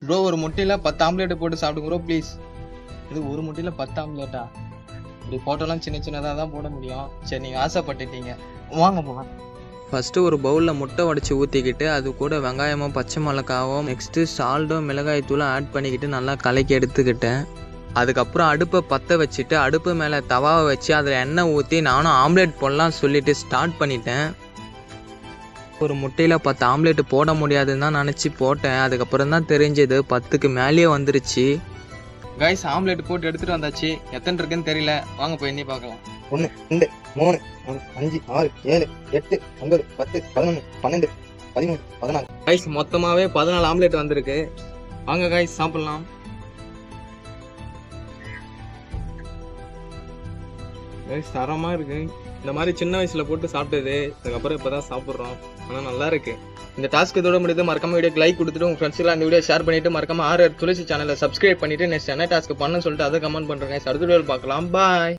Bro ஒரு முட்டையில 10 omelette போட்டு சாப்பிடுங்க ப்ரோ ப்ளீஸ். இது ஒரு முட்டையில 10 ஆம்லேட்டா? இப்படி போட்டோலாம் சின்ன சின்னதாக தான் போட முடியும். சரி நீங்கள் ஆசைப்பட்டுட்டீங்க, வாங்க போகலாம். ஃபஸ்ட்டு ஒரு பவுலில் முட்டை உடச்சி ஊற்றிக்கிட்டு அது கூட வெங்காயமும் பச்சை மிளகாவும் நெக்ஸ்ட்டு சால்ட்டும் மிளகாய் தூளும் ஆட் பண்ணிக்கிட்டு நல்லா கலக்கி எடுத்துக்கிட்டேன். அதுக்கப்புறம் அடுப்பை பற்ற வச்சுட்டு அடுப்பு மேலே தவாவை வச்சு அதில் எண்ணெய் ஊற்றி நானும் ஆம்லேட் போடலாம் சொல்லிவிட்டு ஸ்டார்ட் பண்ணிட்டேன். ஒரு முட்டையில் 10 ஆம்லேட் போட முடியாதுன்னு தான் நினச்சி போட்டேன். அதுக்கப்புறம் தான் தெரிஞ்சது 10க்கு மேலேயே வந்துருச்சு. கைஸ் ஆம்லேட் போட்டு எடுத்துகிட்டு வந்தாச்சு. எத்தனை இருக்குன்னு தெரியல, வாங்க போய் எண்ணி பார்க்கலாம். 1 2 3 5 6 7 8 9 10 11 12 13 14. கைஸ் மொத்தமாகவே 14 ஆம்லேட் வந்திருக்கு. வாங்க கைஸ் சாப்பிட்லாம். கைஸ் தரமாக இருக்கு. இந்த மாதிரி சின்ன வயசில் போட்டு சாப்பிட்டது, அதுக்கப்புறம் இப்போ தான் சாப்பிட்றோம். ஆனால் நல்லா இருக்கு. இந்த டாஸ்க் இதோட முடியுது. மறக்காம வீடியோக்கு லைக் கொடுத்துட்டு உங்கள் ஃப்ரெண்ட்ஸ்லாம் இந்த வீடியோ ஷேர் பண்ணிட்டு மறக்காம துளசி சேனலை சப்ஸ்கிரைப் பண்ணிட்டு நெக்ஸ்ட் என்ன டாஸ்க் பண்ணணும்னு சொல்லிட்டு அதை கமெண்ட் பண்ணுறேன். அடுத்த வீடியோவில் பார்க்கலாம். பாய்.